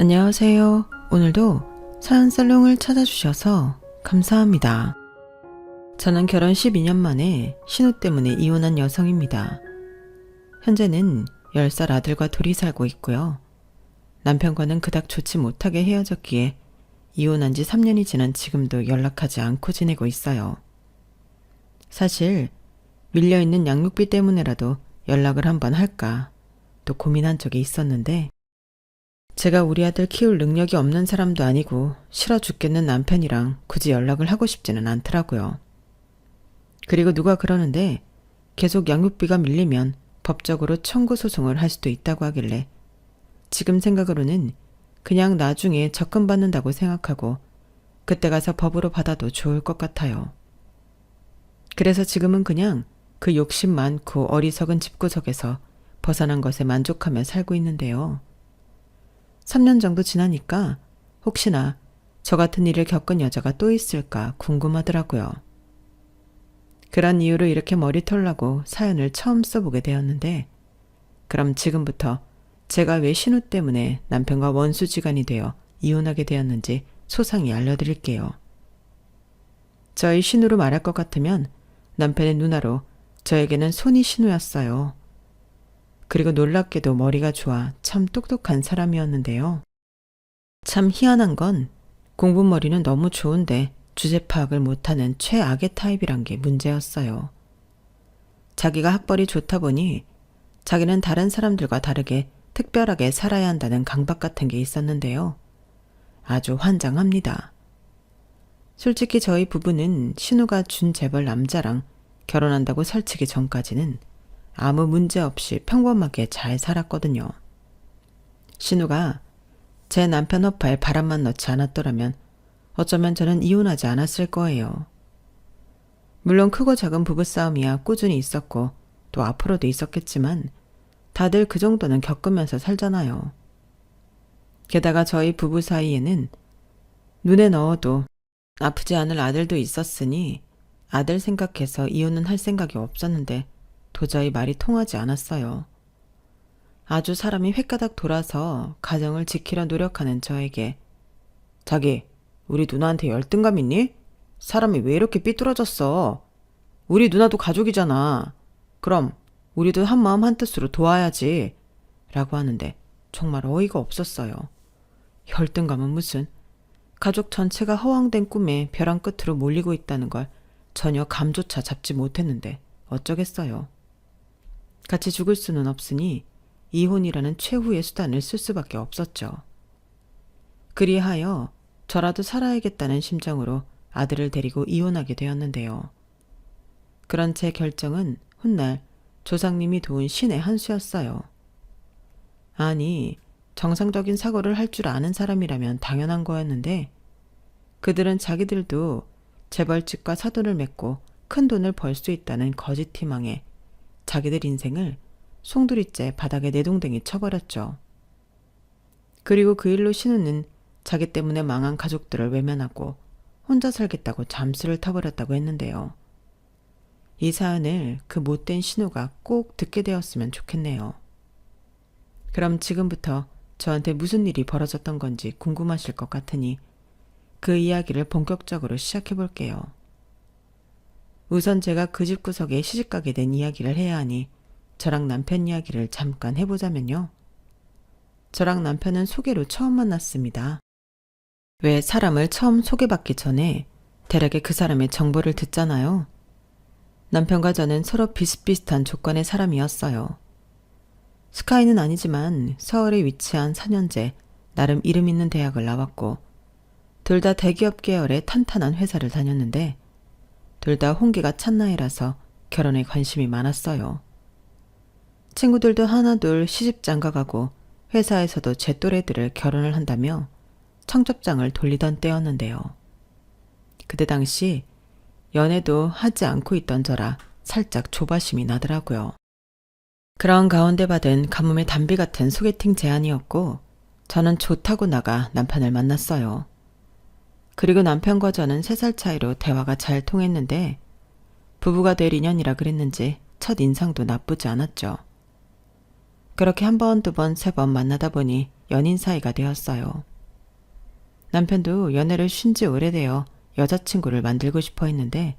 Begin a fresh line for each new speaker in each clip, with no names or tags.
안녕하세요. 오늘도 사연살롱을 찾아주셔서 감사합니다. 저는 결혼 12년 만에 신우 때문에 이혼한 여성입니다. 현재는 10살 아들과 둘이 살고 있고요. 남편과는 그닥 좋지 못하게 헤어졌기에 이혼한 지 3년이 지난 지금도 연락하지 않고 지내고 있어요. 사실 밀려있는 양육비 때문에라도 연락을 한번 할까 또 고민한 적이 있었는데 제가 우리 아들 키울 능력이 없는 사람도 아니고 싫어 죽겠는 남편이랑 굳이 연락을 하고 싶지는 않더라고요. 그리고 누가 그러는데 계속 양육비가 밀리면 법적으로 청구 소송을 할 수도 있다고 하길래 지금 생각으로는 그냥 나중에 적금받는다고 생각하고 그때 가서 법으로 받아도 좋을 것 같아요. 그래서 지금은 그냥 그 욕심 많고 어리석은 집구석에서 벗어난 것에 만족하며 살고 있는데요. 3년 정도 지나니까 혹시나 저 같은 일을 겪은 여자가 또 있을까 궁금하더라고요. 그런 이유로 이렇게 머리털 나고 사연을 처음 써보게 되었는데 그럼 지금부터 제가 왜 신우 때문에 남편과 원수지간이 되어 이혼하게 되었는지 소상히 알려드릴게요. 저희 신우로 말할 것 같으면 남편의 누나로 저에게는 손이 신우였어요. 그리고 놀랍게도 머리가 좋아 참 똑똑한 사람이었는데요. 참 희한한 건 공부머리는 너무 좋은데 주제 파악을 못하는 최악의 타입이란 게 문제였어요. 자기가 학벌이 좋다 보니 자기는 다른 사람들과 다르게 특별하게 살아야 한다는 강박 같은 게 있었는데요. 아주 환장합니다. 솔직히 저희 부부는 신우가 준 재벌 남자랑 결혼한다고 설치기 전까지는 아무 문제 없이 평범하게 잘 살았거든요. 신우가 제 남편 허파에 바람만 넣지 않았더라면 어쩌면 저는 이혼하지 않았을 거예요. 물론 크고 작은 부부싸움이야 꾸준히 있었고 또 앞으로도 있었겠지만 다들 그 정도는 겪으면서 살잖아요. 게다가 저희 부부 사이에는 눈에 넣어도 아프지 않을 아들도 있었으니 아들 생각해서 이혼은 할 생각이 없었는데 도저히 말이 통하지 않았어요. 아주 사람이 횟가닥 돌아서 가정을 지키려 노력하는 저에게 자기, 우리 누나한테 열등감 있니? 사람이 왜 이렇게 삐뚤어졌어? 우리 누나도 가족이잖아. 그럼 우리도 한마음 한뜻으로 도와야지. 라고 하는데 정말 어이가 없었어요. 열등감은 무슨 가족 전체가 허황된 꿈에 벼랑 끝으로 몰리고 있다는 걸 전혀 감조차 잡지 못했는데 어쩌겠어요. 같이 죽을 수는 없으니 이혼이라는 최후의 수단을 쓸 수밖에 없었죠. 그리하여 저라도 살아야겠다는 심정으로 아들을 데리고 이혼하게 되었는데요. 그런 제 결정은 훗날 조상님이 도운 신의 한 수였어요. 아니, 정상적인 사고를 할 줄 아는 사람이라면 당연한 거였는데 그들은 자기들도 재벌집과 사돈을 맺고 큰 돈을 벌 수 있다는 거짓 희망에 자기들 인생을 송두리째 바닥에 내동댕이 쳐버렸죠. 그리고 그 일로 신우는 자기 때문에 망한 가족들을 외면하고 혼자 살겠다고 잠수를 타버렸다고 했는데요. 이 사연을 그 못된 신우가 꼭 듣게 되었으면 좋겠네요. 그럼 지금부터 저한테 무슨 일이 벌어졌던 건지 궁금하실 것 같으니 그 이야기를 본격적으로 시작해 볼게요. 우선 제가 그 집구석에 시집가게 된 이야기를 해야 하니 저랑 남편 이야기를 잠깐 해보자면요. 저랑 남편은 소개로 처음 만났습니다. 왜 사람을 처음 소개받기 전에 대략의 그 사람의 정보를 듣잖아요. 남편과 저는 서로 비슷비슷한 조건의 사람이었어요. 스카이는 아니지만 서울에 위치한 4년제 나름 이름 있는 대학을 나왔고 둘 다 대기업 계열의 탄탄한 회사를 다녔는데 둘 다 홍기가 찬 나이라서 결혼에 관심이 많았어요. 친구들도 하나둘 시집 장가가고 회사에서도 제 또래들을 결혼을 한다며 청첩장을 돌리던 때였는데요. 그때 당시 연애도 하지 않고 있던 저라 살짝 조바심이 나더라고요. 그런 가운데 받은 가뭄의 단비 같은 소개팅 제안이었고 저는 좋다고 나가 남편을 만났어요. 그리고 남편과 저는 3살 차이로 대화가 잘 통했는데 부부가 될 인연이라 그랬는지 첫 인상도 나쁘지 않았죠. 그렇게 한 번, 두 번, 세 번 만나다 보니 연인 사이가 되었어요. 남편도 연애를 쉰 지 오래되어 여자친구를 만들고 싶어 했는데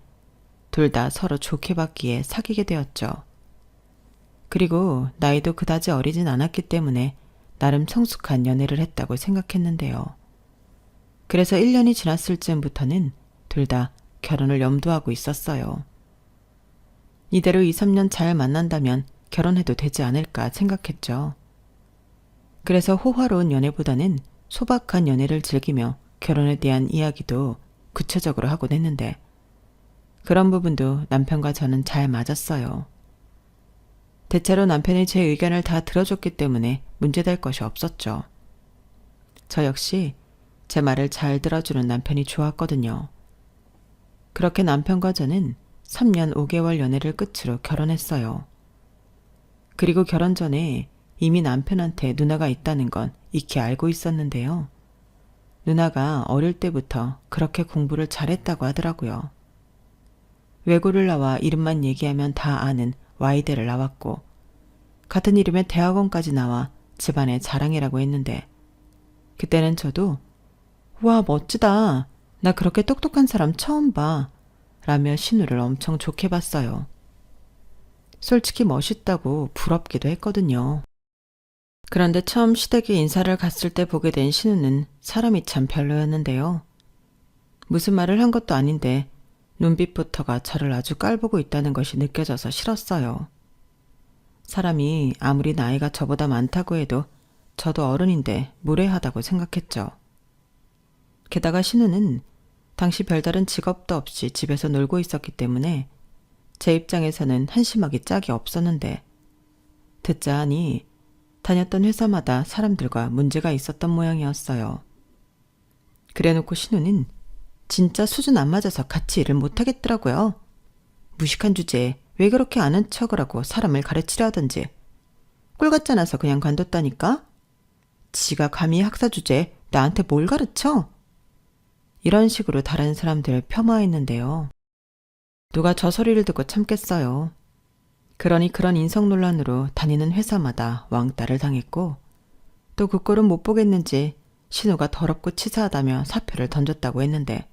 둘 다 서로 좋게 봤기에 사귀게 되었죠. 그리고 나이도 그다지 어리진 않았기 때문에 나름 성숙한 연애를 했다고 생각했는데요. 그래서 1년이 지났을 즈음부터는 둘 다 결혼을 염두하고 있었어요. 이대로 2, 3년 잘 만난다면 결혼해도 되지 않을까 생각했죠. 그래서 호화로운 연애보다는 소박한 연애를 즐기며 결혼에 대한 이야기도 구체적으로 하곤 했는데 그런 부분도 남편과 저는 잘 맞았어요. 대체로 남편이 제 의견을 다 들어줬기 때문에 문제될 것이 없었죠. 저 역시 제 말을 잘 들어주는 남편이 좋았거든요. 그렇게 남편과 저는 3년 5개월 연애를 끝으로 결혼했어요. 그리고 결혼 전에 이미 남편한테 누나가 있다는 건 익히 알고 있었는데요. 누나가 어릴 때부터 그렇게 공부를 잘했다고 하더라고요. 외고를 나와 이름만 얘기하면 다 아는 Y대를 나왔고 같은 이름의 대학원까지 나와 집안의 자랑이라고 했는데 그때는 저도 와 멋지다. 나 그렇게 똑똑한 사람 처음 봐. 라며 신우를 엄청 좋게 봤어요. 솔직히 멋있다고 부럽기도 했거든요. 그런데 처음 시댁에 인사를 갔을 때 보게 된 신우는 사람이 참 별로였는데요. 무슨 말을 한 것도 아닌데 눈빛부터가 저를 아주 깔보고 있다는 것이 느껴져서 싫었어요. 사람이 아무리 나이가 저보다 많다고 해도 저도 어른인데 무례하다고 생각했죠. 게다가 신우는 당시 별다른 직업도 없이 집에서 놀고 있었기 때문에 제 입장에서는 한심하기 짝이 없었는데 듣자 하니 다녔던 회사마다 사람들과 문제가 있었던 모양이었어요. 그래놓고 신우는 진짜 수준 안 맞아서 같이 일을 못하겠더라고요. 무식한 주제에 왜 그렇게 아는 척을 하고 사람을 가르치려 하던지 꿀 같지 않아서 그냥 관뒀다니까? 지가 감히 학사 주제에 나한테 뭘 가르쳐? 이런 식으로 다른 사람들을 폄하했는데요. 누가 저 소리를 듣고 참겠어요. 그러니 그런 인성 논란으로 다니는 회사마다 왕따를 당했고 또 그 꼴은 못 보겠는지 신우가 더럽고 치사하다며 사표를 던졌다고 했는데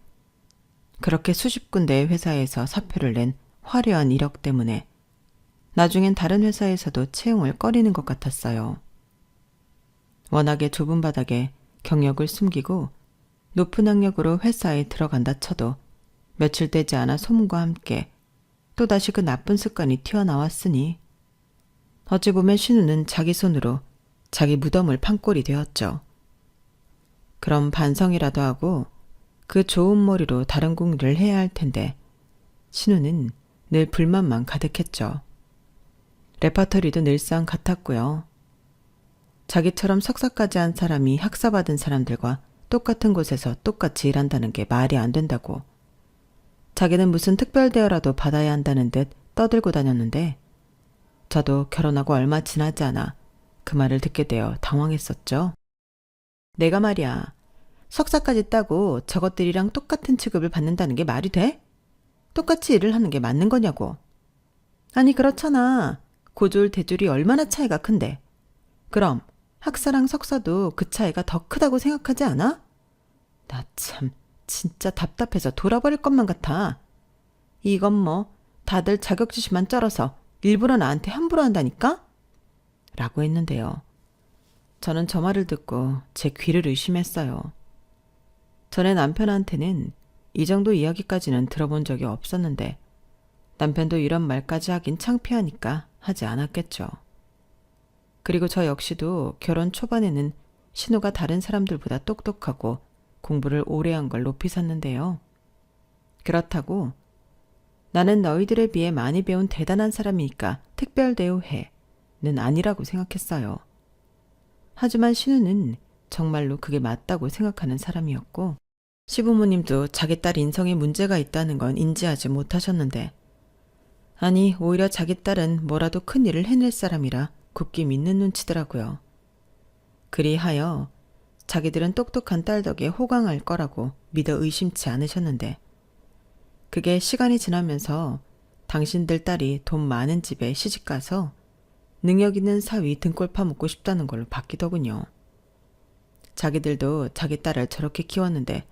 그렇게 수십 군데의 회사에서 사표를 낸 화려한 이력 때문에 나중엔 다른 회사에서도 채용을 꺼리는 것 같았어요. 워낙에 좁은 바닥에 경력을 숨기고 높은 학력으로 회사에 들어간다 쳐도 며칠 되지 않아 소문과 함께 또다시 그 나쁜 습관이 튀어나왔으니 어찌 보면 신우는 자기 손으로 자기 무덤을 판 꼴이 되었죠. 그럼 반성이라도 하고 그 좋은 머리로 다른 공리를 해야 할 텐데 신우는 늘 불만만 가득했죠. 레퍼토리도 늘상 같았고요. 자기처럼 석사까지 한 사람이 학사받은 사람들과 똑같은 곳에서 똑같이 일한다는 게 말이 안 된다고 자기는 무슨 특별 대우라도 받아야 한다는 듯 떠들고 다녔는데 저도 결혼하고 얼마 지나지 않아 그 말을 듣게 되어 당황했었죠. 내가 말이야 석사까지 따고 저것들이랑 똑같은 취급을 받는다는 게 말이 돼? 똑같이 일을 하는 게 맞는 거냐고. 아니 그렇잖아. 고졸 대졸이 얼마나 차이가 큰데. 그럼 학사랑 석사도 그 차이가 더 크다고 생각하지 않아? 나 참 진짜 답답해서 돌아버릴 것만 같아. 이건 뭐 다들 자격지심만 쩔어서 일부러 나한테 함부로 한다니까? 라고 했는데요. 저는 저 말을 듣고 제 귀를 의심했어요. 전에 남편한테는 이 정도 이야기까지는 들어본 적이 없었는데 남편도 이런 말까지 하긴 창피하니까 하지 않았겠죠. 그리고 저 역시도 결혼 초반에는 신우가 다른 사람들보다 똑똑하고 공부를 오래 한 걸 높이 샀는데요. 그렇다고 나는 너희들에 비해 많이 배운 대단한 사람이니까 특별 대우해는 아니라고 생각했어요. 하지만 신우는 정말로 그게 맞다고 생각하는 사람이었고 시부모님도 자기 딸 인성에 문제가 있다는 건 인지하지 못하셨는데 아니 오히려 자기 딸은 뭐라도 큰 일을 해낼 사람이라 굳게 믿는 눈치더라고요. 그리하여 자기들은 똑똑한 딸 덕에 호강할 거라고 믿어 의심치 않으셨는데 그게 시간이 지나면서 당신들 딸이 돈 많은 집에 시집가서 능력 있는 사위 등골 파먹고 싶다는 걸로 바뀌더군요. 자기들도 자기 딸을 저렇게 키웠는데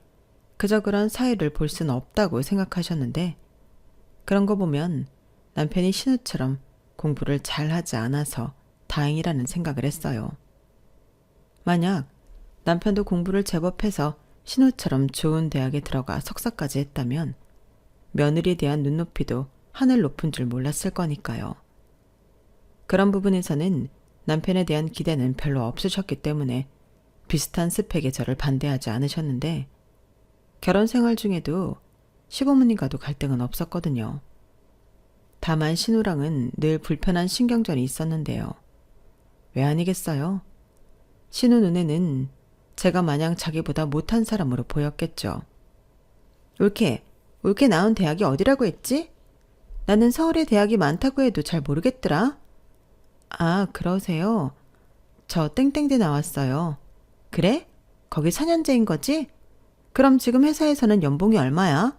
그저 그런 사위를 볼 수는 없다고 생각하셨는데 그런 거 보면 남편이 신우처럼 공부를 잘 하지 않아서 다행이라는 생각을 했어요. 만약 남편도 공부를 제법 해서 신우처럼 좋은 대학에 들어가 석사까지 했다면 며느리에 대한 눈높이도 하늘 높은 줄 몰랐을 거니까요. 그런 부분에서는 남편에 대한 기대는 별로 없으셨기 때문에 비슷한 스펙의 저를 반대하지 않으셨는데 결혼 생활 중에도 시부모님과도 갈등은 없었거든요. 다만 신우랑은 늘 불편한 신경전이 있었는데요. 왜 아니겠어요? 신우 눈에는 제가 마냥 자기보다 못한 사람으로 보였겠죠. 옳게 나온 대학이 어디라고 했지? 나는 서울에 대학이 많다고 해도 잘 모르겠더라. 아, 그러세요? 저 땡땡대 나왔어요. 그래? 거기 4년제인 거지? 그럼 지금 회사에서는 연봉이 얼마야?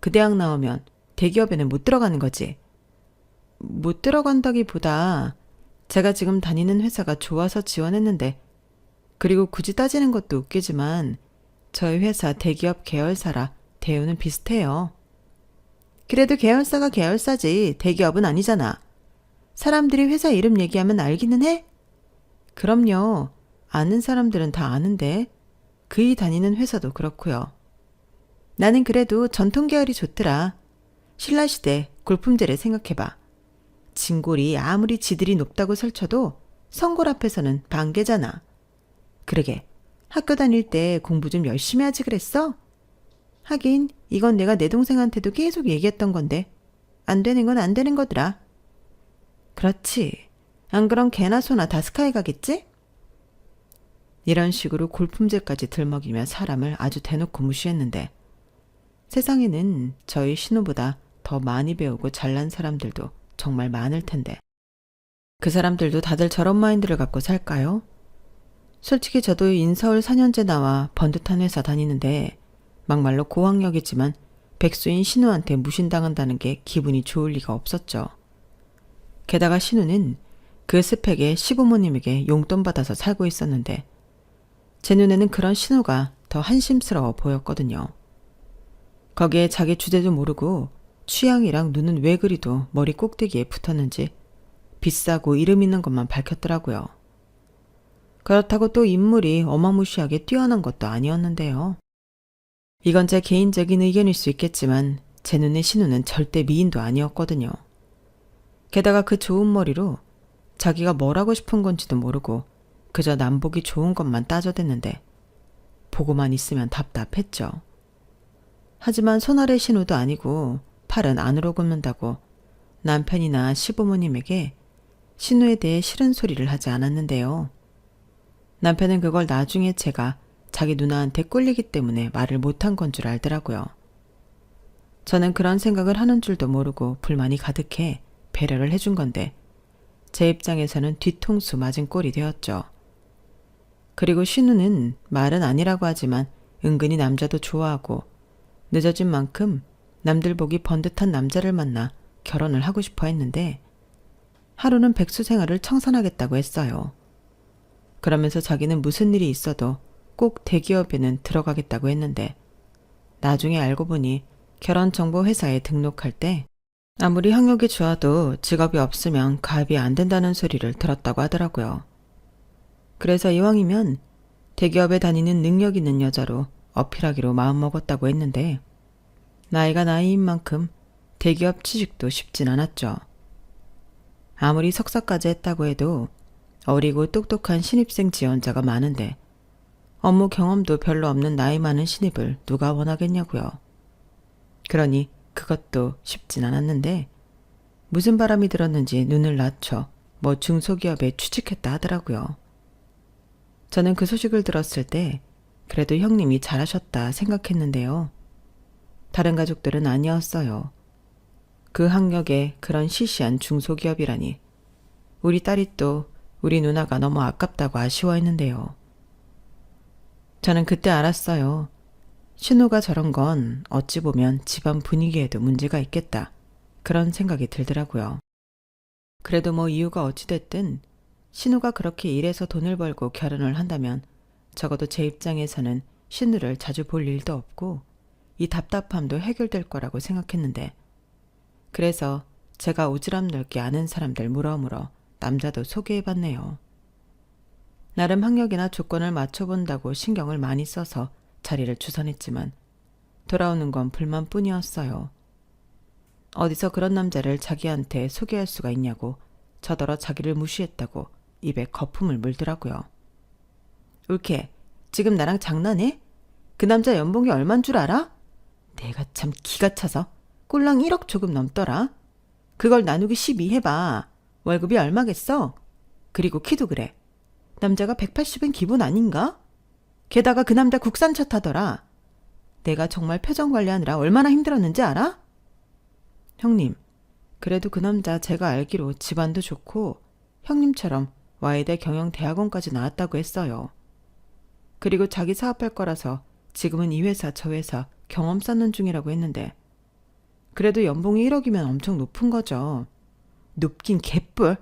그 대학 나오면 대기업에는 못 들어가는 거지. 못 들어간다기보다 제가 지금 다니는 회사가 좋아서 지원했는데 그리고 굳이 따지는 것도 웃기지만 저희 회사 대기업 계열사라 대우는 비슷해요. 그래도 계열사가 계열사지 대기업은 아니잖아. 사람들이 회사 이름 얘기하면 알기는 해? 그럼요. 아는 사람들은 다 아는데 그이 다니는 회사도 그렇고요. 나는 그래도 전통 계열이 좋더라. 신라시대 골품제를 생각해봐. 진골이 아무리 지들이 높다고 설쳐도 성골 앞에서는 반개잖아. 그러게 학교 다닐 때 공부 좀 열심히 하지 그랬어? 하긴 이건 내가 내 동생한테도 계속 얘기했던 건데 안 되는 건 안 되는 거더라. 그렇지. 안 그럼 개나 소나 다 스카이 가겠지? 이런 식으로 골품제까지 들먹이며 사람을 아주 대놓고 무시했는데 세상에는 저희 신우보다 더 많이 배우고 잘난 사람들도 정말 많을 텐데 그 사람들도 다들 저런 마인드를 갖고 살까요? 솔직히 저도 인서울 4년제 나와 번듯한 회사 다니는데 막말로 고학력이지만 백수인 신우한테 무신당한다는 게 기분이 좋을 리가 없었죠. 게다가 신우는 그 스펙에 시부모님에게 용돈 받아서 살고 있었는데 제 눈에는 그런 신우가 더 한심스러워 보였거든요. 거기에 자기 주제도 모르고 취향이랑 눈은 왜 그리도 머리 꼭대기에 붙었는지 비싸고 이름 있는 것만 밝혔더라고요. 그렇다고 또 인물이 어마무시하게 뛰어난 것도 아니었는데요. 이건 제 개인적인 의견일 수 있겠지만 제 눈에 신우는 절대 미인도 아니었거든요. 게다가 그 좋은 머리로 자기가 뭘 하고 싶은 건지도 모르고 그저 남보기 좋은 것만 따져댔는데 보고만 있으면 답답했죠. 하지만 손아래 신우도 아니고 팔은 안으로 굽는다고 남편이나 시부모님에게 신우에 대해 싫은 소리를 하지 않았는데요. 남편은 그걸 나중에 제가 자기 누나한테 꿀리기 때문에 말을 못한 건 줄 알더라고요. 저는 그런 생각을 하는 줄도 모르고 불만이 가득해 배려를 해준 건데 제 입장에서는 뒤통수 맞은 꼴이 되었죠. 그리고 신우는 말은 아니라고 하지만 은근히 남자도 좋아하고 늦어진 만큼 남들 보기 번듯한 남자를 만나 결혼을 하고 싶어 했는데 하루는 백수 생활을 청산하겠다고 했어요. 그러면서 자기는 무슨 일이 있어도 꼭 대기업에는 들어가겠다고 했는데 나중에 알고 보니 결혼정보회사에 등록할 때 아무리 학력이 좋아도 직업이 없으면 가입이 안 된다는 소리를 들었다고 하더라고요. 그래서 이왕이면 대기업에 다니는 능력 있는 여자로 어필하기로 마음먹었다고 했는데 나이가 나이인 만큼 대기업 취직도 쉽진 않았죠. 아무리 석사까지 했다고 해도 어리고 똑똑한 신입생 지원자가 많은데 업무 경험도 별로 없는 나이 많은 신입을 누가 원하겠냐고요. 그러니 그것도 쉽진 않았는데 무슨 바람이 들었는지 눈을 낮춰 뭐 중소기업에 취직했다 하더라고요. 저는 그 소식을 들었을 때 그래도 형님이 잘하셨다 생각했는데요. 다른 가족들은 아니었어요. 그 학력에 그런 시시한 중소기업이라니 우리 딸이 또 우리 누나가 너무 아깝다고 아쉬워했는데요. 저는 그때 알았어요. 신우가 저런 건 어찌 보면 집안 분위기에도 문제가 있겠다. 그런 생각이 들더라고요. 그래도 뭐 이유가 어찌됐든 신우가 그렇게 일해서 돈을 벌고 결혼을 한다면 적어도 제 입장에서는 신우를 자주 볼 일도 없고 이 답답함도 해결될 거라고 생각했는데, 그래서 제가 오지랖 넓게 아는 사람들 물어물어 남자도 소개해봤네요. 나름 학력이나 조건을 맞춰본다고 신경을 많이 써서 자리를 주선했지만 돌아오는 건 불만뿐이었어요. 어디서 그런 남자를 자기한테 소개할 수가 있냐고 저더러 자기를 무시했다고 입에 거품을 물더라고요. 울케, 지금 나랑 장난해? 그 남자 연봉이 얼만 줄 알아? 내가 참 기가 차서 꼴랑 1억 조금 넘더라. 그걸 나누기 12 해봐. 월급이 얼마겠어? 그리고 키도 그래. 남자가 180은 기본 아닌가? 게다가 그 남자 국산차 타더라. 내가 정말 표정 관리하느라 얼마나 힘들었는지 알아? 형님, 그래도 그 남자 제가 알기로 집안도 좋고 형님처럼 와이대 경영대학원까지 나왔다고 했어요. 그리고 자기 사업할 거라서 지금은 이 회사 저 회사 경험 쌓는 중이라고 했는데, 그래도 연봉이 1억이면 엄청 높은 거죠. 높긴 개뿔.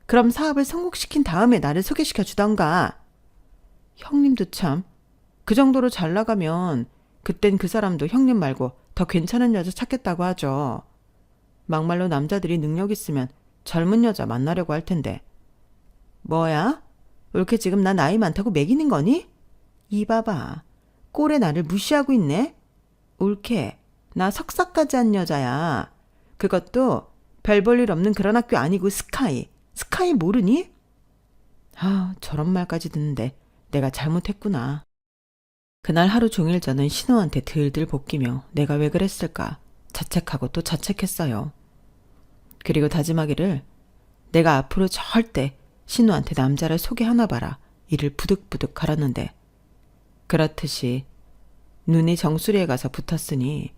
그럼 사업을 성공시킨 다음에 나를 소개시켜 주던가. 형님도 참, 그 정도로 잘 나가면 그땐 그 사람도 형님 말고 더 괜찮은 여자 찾겠다고 하죠. 막말로 남자들이 능력 있으면 젊은 여자 만나려고 할 텐데. 뭐야? 왜 이렇게 지금 나 나이 많다고 매기는 거니? 이 봐봐. 꼴에 나를 무시하고 있네. 옳게, 나 석사까지 한 여자야. 그것도 별 볼 일 없는 그런 학교 아니고 스카이. 스카이 모르니? 아, 저런 말까지 듣는데 내가 잘못했구나. 그날 하루 종일 저는 신우한테 들들 볶이며 내가 왜 그랬을까 자책하고 또 자책했어요. 그리고 다짐하기를, 내가 앞으로 절대 신우한테 남자를 소개하나 봐라 이를 부득부득 갈았는데, 그렇듯이 눈이 정수리에 가서 붙었으니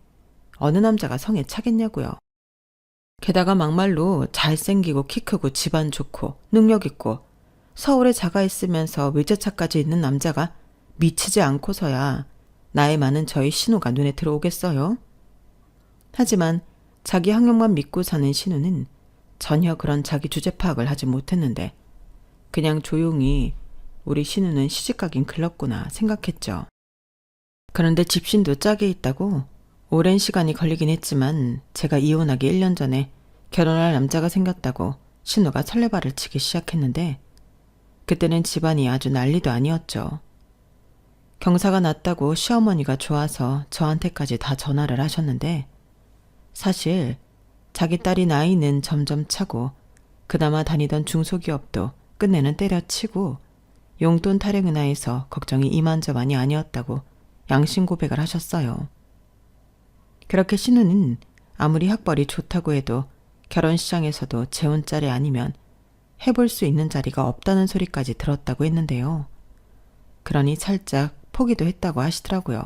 어느 남자가 성에 차겠냐고요. 게다가 막말로 잘생기고 키 크고 집안 좋고 능력 있고 서울에 자가 있으면서 외제차까지 있는 남자가 미치지 않고서야 나이 많은 저희 신우가 눈에 들어오겠어요? 하지만 자기 학력만 믿고 사는 신우는 전혀 그런 자기 주제 파악을 하지 못했는데 그냥 조용히 우리 신우는 시집가긴 글렀구나 생각했죠. 그런데 집신도 짝에 있다고 오랜 시간이 걸리긴 했지만 제가 이혼하기 1년 전에 결혼할 남자가 생겼다고 신우가 설레발을 치기 시작했는데, 그때는 집안이 아주 난리도 아니었죠. 경사가 났다고 시어머니가 좋아서 저한테까지 다 전화를 하셨는데, 사실 자기 딸이 나이는 점점 차고 그나마 다니던 중소기업도 끝내는 때려치고 용돈 타령이나 해서 걱정이 이만저만이 아니었다고 양심 고백을 하셨어요. 그렇게 신우는 아무리 학벌이 좋다고 해도 결혼시장에서도 재혼 자리 아니면 해볼 수 있는 자리가 없다는 소리까지 들었다고 했는데요. 그러니 살짝 포기도 했다고 하시더라고요.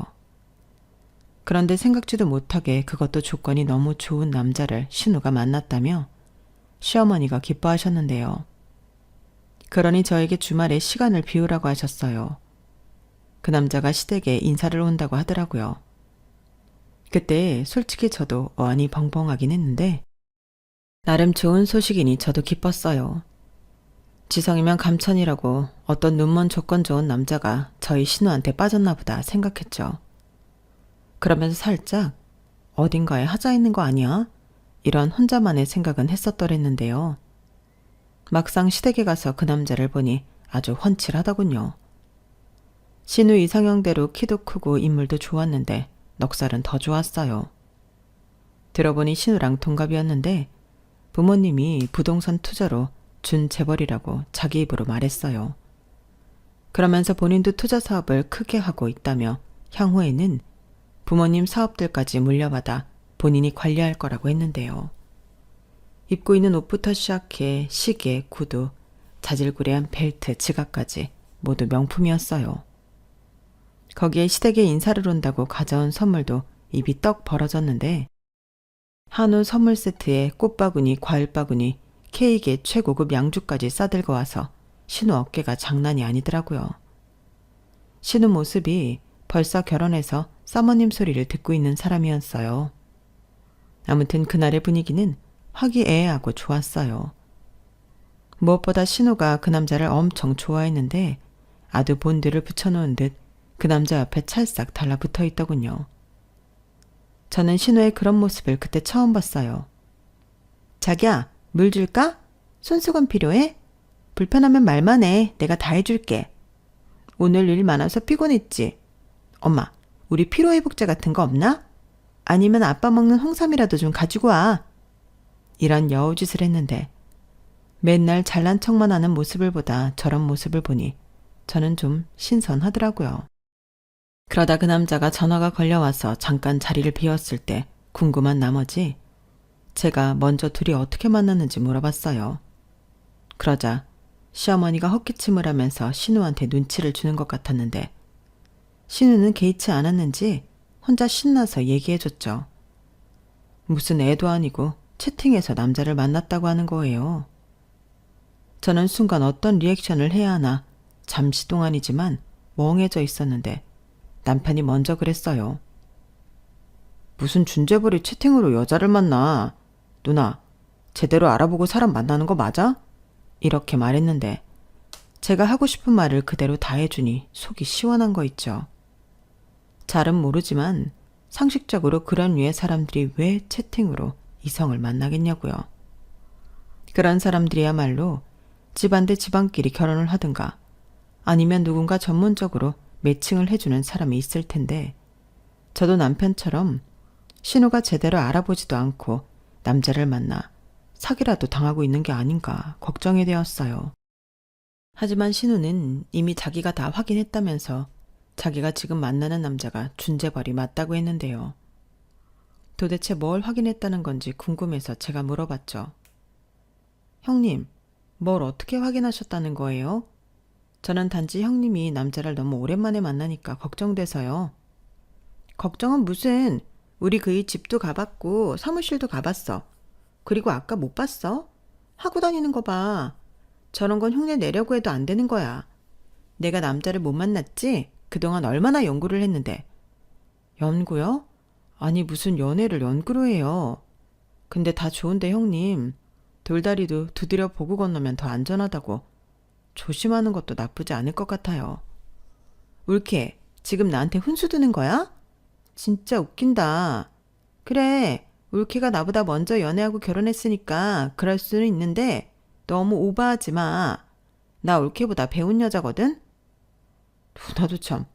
그런데 생각지도 못하게 그것도 조건이 너무 좋은 남자를 신우가 만났다며 시어머니가 기뻐하셨는데요. 그러니 저에게 주말에 시간을 비우라고 하셨어요. 그 남자가 시댁에 인사를 온다고 하더라고요. 그때 솔직히 저도 어안이 벙벙하긴 했는데 나름 좋은 소식이니 저도 기뻤어요. 지성이면 감천이라고 어떤 눈먼 조건 좋은 남자가 저희 신우한테 빠졌나 보다 생각했죠. 그러면서 살짝 어딘가에 하자 있는 거 아니야? 이런 혼자만의 생각은 했었더랬는데요. 막상 시댁에 가서 그 남자를 보니 아주 훤칠하더군요. 신우 이상형대로 키도 크고 인물도 좋았는데 넉살은 더 좋았어요. 들어보니 신우랑 동갑이었는데 부모님이 부동산 투자로 준 재벌이라고 자기 입으로 말했어요. 그러면서 본인도 투자 사업을 크게 하고 있다며 향후에는 부모님 사업들까지 물려받아 본인이 관리할 거라고 했는데요. 입고 있는 옷부터 시작해 시계, 구두, 자질구레한 벨트, 지갑까지 모두 명품이었어요. 거기에 시댁에 인사를 온다고 가져온 선물도 입이 떡 벌어졌는데 한우 선물 세트에 꽃바구니, 과일바구니, 케이크에 최고급 양주까지 싸들고 와서 신우 어깨가 장난이 아니더라고요. 신우 모습이 벌써 결혼해서 사모님 소리를 듣고 있는 사람이었어요. 아무튼 그날의 분위기는 화기애애하고 좋았어요. 무엇보다 신우가 그 남자를 엄청 좋아했는데 아두 본드를 붙여놓은 듯 그 남자 옆에 찰싹 달라붙어 있더군요. 저는 신우의 그런 모습을 그때 처음 봤어요. 자기야, 물 줄까? 손수건 필요해? 불편하면 말만 해. 내가 다 해줄게. 오늘 일 많아서 피곤했지? 엄마, 우리 피로회복제 같은 거 없나? 아니면 아빠 먹는 홍삼이라도 좀 가지고 와. 이런 여우짓을 했는데 맨날 잘난 척만 하는 모습을 보다 저런 모습을 보니 저는 좀 신선하더라고요. 그러다 그 남자가 전화가 걸려와서 잠깐 자리를 비웠을 때 궁금한 나머지 제가 먼저 둘이 어떻게 만났는지 물어봤어요. 그러자 시어머니가 헛기침을 하면서 신우한테 눈치를 주는 것 같았는데 신우는 개의치 않았는지 혼자 신나서 얘기해줬죠. 무슨 애도 아니고 채팅에서 남자를 만났다고 하는 거예요. 저는 순간 어떤 리액션을 해야 하나 잠시 동안이지만 멍해져 있었는데 남편이 먼저 그랬어요. 무슨 준재벌이 채팅으로 여자를 만나. 누나, 제대로 알아보고 사람 만나는 거 맞아? 이렇게 말했는데 제가 하고 싶은 말을 그대로 다 해주니 속이 시원한 거 있죠. 잘은 모르지만 상식적으로 그런 류의 사람들이 왜 채팅으로 이성을 만나겠냐고요. 그런 사람들이야말로 집안 대 집안끼리 결혼을 하든가 아니면 누군가 전문적으로 매칭을 해주는 사람이 있을 텐데 저도 남편처럼 신우가 제대로 알아보지도 않고 남자를 만나 사기라도 당하고 있는 게 아닌가 걱정이 되었어요. 하지만 신우는 이미 자기가 다 확인했다면서 자기가 지금 만나는 남자가 준재벌이 맞다고 했는데요. 도대체 뭘 확인했다는 건지 궁금해서 제가 물어봤죠. 형님, 뭘 어떻게 확인하셨다는 거예요? 저는 단지 형님이 남자를 너무 오랜만에 만나니까 걱정돼서요. 걱정은 무슨, 우리 그의 집도 가봤고 사무실도 가봤어. 그리고 아까 못 봤어? 하고 다니는 거 봐. 저런 건 흉내 내려고 해도 안 되는 거야. 내가 남자를 못 만났지? 그동안 얼마나 연구를 했는데. 연구요? 아니 무슨 연애를 연구로 해요. 근데 다 좋은데 형님. 돌다리도 두드려 보고 건너면 더 안전하다고. 조심하는 것도 나쁘지 않을 것 같아요. 울케, 지금 나한테 훈수 두는 거야? 진짜 웃긴다. 그래, 울케가 나보다 먼저 연애하고 결혼했으니까 그럴 수는 있는데 너무 오버하지 마. 나 울케보다 배운 여자거든? 누나도 참,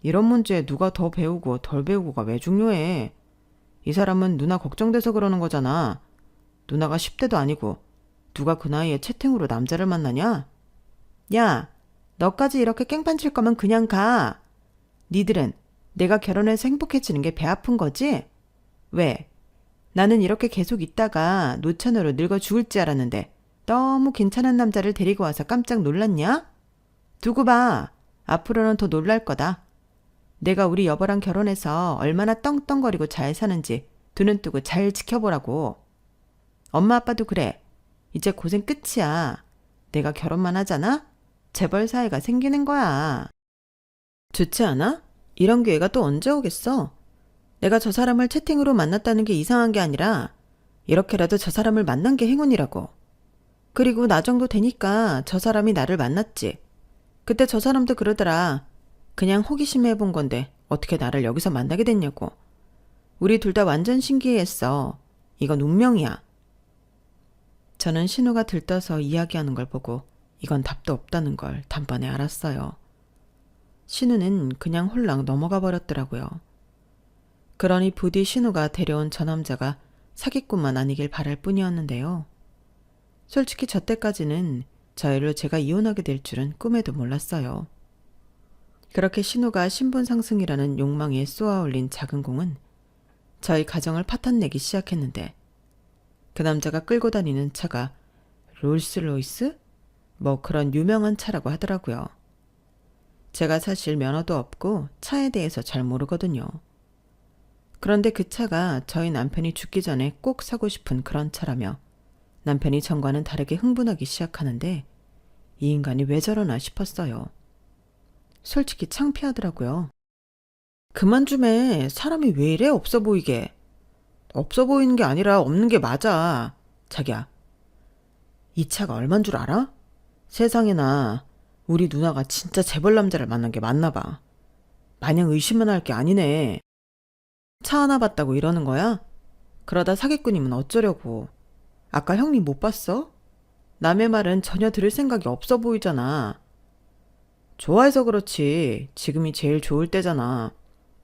이런 문제에 누가 더 배우고 덜 배우고가 왜 중요해. 이 사람은 누나 걱정돼서 그러는 거잖아. 누나가 10대도 아니고 누가 그 나이에 채팅으로 남자를 만나냐? 야, 너까지 이렇게 깽판 칠 거면 그냥 가. 니들은 내가 결혼해서 행복해지는 게 배 아픈 거지? 왜? 나는 이렇게 계속 있다가 노처녀로 늙어 죽을지 알았는데 너무 괜찮은 남자를 데리고 와서 깜짝 놀랐냐? 두고 봐. 앞으로는 더 놀랄 거다. 내가 우리 여보랑 결혼해서 얼마나 떵떵거리고 잘 사는지 두 눈 뜨고 잘 지켜보라고. 엄마 아빠도 그래. 이제 고생 끝이야. 내가 결혼만 하잖아? 재벌 사이가 생기는 거야. 좋지 않아? 이런 기회가 또 언제 오겠어? 내가 저 사람을 채팅으로 만났다는 게 이상한 게 아니라 이렇게라도 저 사람을 만난 게 행운이라고. 그리고 나 정도 되니까 저 사람이 나를 만났지. 그때 저 사람도 그러더라. 그냥 호기심에 해본 건데 어떻게 나를 여기서 만나게 됐냐고. 우리 둘 다 완전 신기해했어. 이건 운명이야. 저는 신우가 들떠서 이야기하는 걸 보고 이건 답도 없다는 걸 단번에 알았어요. 신우는 그냥 홀랑 넘어가 버렸더라고요. 그러니 부디 신우가 데려온 저 남자가 사기꾼만 아니길 바랄 뿐이었는데요. 솔직히 저 때까지는 저 일로 제가 이혼하게 될 줄은 꿈에도 몰랐어요. 그렇게 신우가 신분 상승이라는 욕망에 쏘아올린 작은 공은 저희 가정을 파탄내기 시작했는데 그 남자가 끌고 다니는 차가 롤스로이스? 뭐 그런 유명한 차라고 하더라고요. 제가 사실 면허도 없고 차에 대해서 잘 모르거든요. 그런데 그 차가 저희 남편이 죽기 전에 꼭 사고 싶은 그런 차라며 남편이 전과는 다르게 흥분하기 시작하는데 이 인간이 왜 저러나 싶었어요. 솔직히 창피하더라고요. 그만 좀 해. 사람이 왜 이래 없어 보이게. 없어 보이는 게 아니라 없는 게 맞아. 자기야, 이 차가 얼만 줄 알아? 세상에나 우리 누나가 진짜 재벌 남자를 만난 게 맞나 봐. 마냥 의심만 할 게 아니네. 차 하나 봤다고 이러는 거야? 그러다 사기꾼이면 어쩌려고. 아까 형님 못 봤어? 남의 말은 전혀 들을 생각이 없어 보이잖아. 좋아해서 그렇지. 지금이 제일 좋을 때잖아.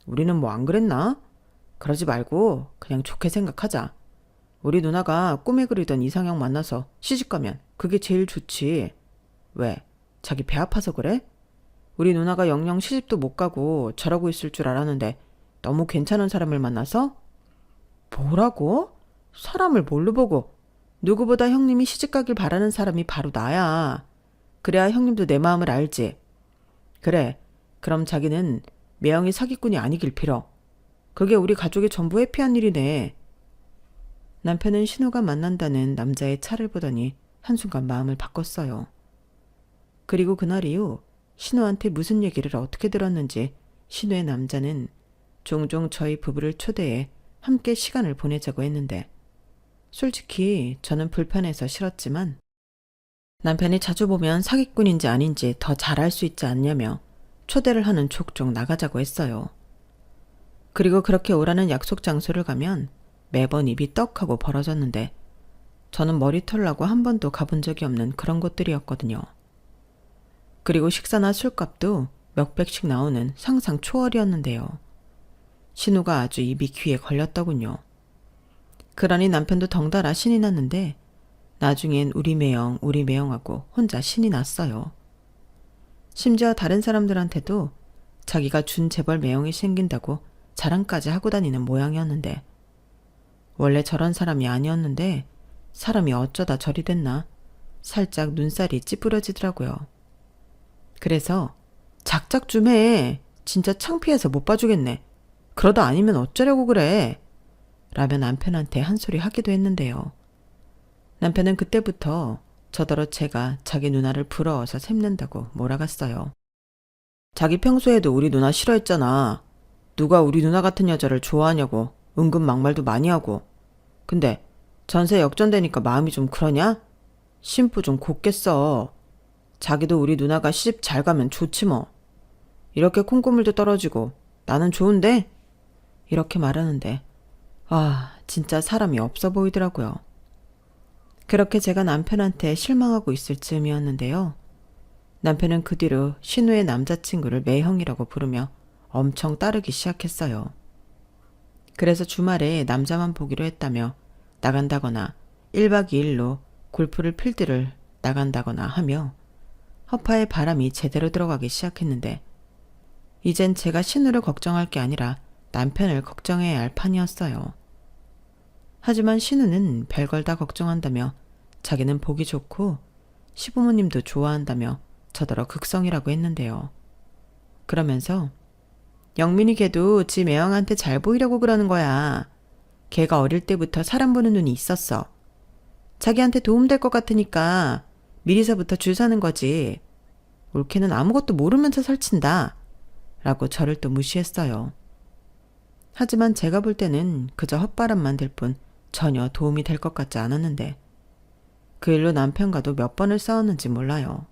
우리는 뭐 안 그랬나? 그러지 말고 그냥 좋게 생각하자. 우리 누나가 꿈에 그리던 이상형 만나서 시집가면 그게 제일 좋지. 왜? 자기 배 아파서 그래? 우리 누나가 영영 시집도 못 가고 저러고 있을 줄 알았는데 너무 괜찮은 사람을 만나서? 뭐라고? 사람을 뭘로 보고? 누구보다 형님이 시집가길 바라는 사람이 바로 나야. 그래야 형님도 내 마음을 알지. 그래, 그럼 자기는 매형이 사기꾼이 아니길 빌어. 그게 우리 가족의 전부 회피한 일이네. 남편은 신우가 만난다는 남자의 차를 보더니 한순간 마음을 바꿨어요. 그리고 그날 이후 신우한테 무슨 얘기를 어떻게 들었는지 신우의 남자는 종종 저희 부부를 초대해 함께 시간을 보내자고 했는데 솔직히 저는 불편해서 싫었지만 남편이 자주 보면 사기꾼인지 아닌지 더 잘 알 수 있지 않냐며 초대를 하는 족족 나가자고 했어요. 그리고 그렇게 오라는 약속 장소를 가면 매번 입이 떡하고 벌어졌는데 저는 머리털 나고 한 번도 가본 적이 없는 그런 곳들이었거든요. 그리고 식사나 술값도 몇백씩 나오는 상상 초월이었는데요. 신우가 아주 입이 귀에 걸렸더군요. 그러니 남편도 덩달아 신이 났는데 나중엔 우리 매형하고 혼자 신이 났어요. 심지어 다른 사람들한테도 자기가 준 재벌 매형이 생긴다고 자랑까지 하고 다니는 모양이었는데 원래 저런 사람이 아니었는데 사람이 어쩌다 저리 됐나 살짝 눈살이 찌푸려지더라고요. 그래서 작작 좀 해. 진짜 창피해서 못 봐주겠네. 그러다 아니면 어쩌려고 그래. 라며 남편한테 한 소리 하기도 했는데요. 남편은 그때부터 저더러 제가 자기 누나를 부러워서 샘낸다고 몰아갔어요. 자기 평소에도 우리 누나 싫어했잖아. 누가 우리 누나 같은 여자를 좋아하냐고 은근 막말도 많이 하고. 근데 전세 역전되니까 마음이 좀 그러냐? 심부 좀 곱게 써. 자기도 우리 누나가 시집 잘 가면 좋지 뭐. 이렇게 콩고물도 떨어지고 나는 좋은데? 이렇게 말하는데 진짜 사람이 없어 보이더라고요. 그렇게 제가 남편한테 실망하고 있을 즈음이었는데요. 남편은 그 뒤로 신우의 남자친구를 매형이라고 부르며 엄청 따르기 시작했어요. 그래서 주말에 남자만 보기로 했다며 나간다거나 1박 2일로 골프를 필드를 나간다거나 하며 허파에 바람이 제대로 들어가기 시작했는데 이젠 제가 신우를 걱정할 게 아니라 남편을 걱정해야 할 판이었어요. 하지만 신우는 별걸 다 걱정한다며 자기는 보기 좋고 시부모님도 좋아한다며 저더러 극성이라고 했는데요. 그러면서 영민이 걔도 지 매형한테 잘 보이려고 그러는 거야. 걔가 어릴 때부터 사람 보는 눈이 있었어. 자기한테 도움될 것 같으니까 미리서부터 줄 서는 거지. 올케는 아무것도 모르면서 설친다. 라고 저를 또 무시했어요. 하지만 제가 볼 때는 그저 헛바람만 들 뿐 전혀 도움이 될 것 같지 않았는데 그 일로 남편과도 몇 번을 싸웠는지 몰라요.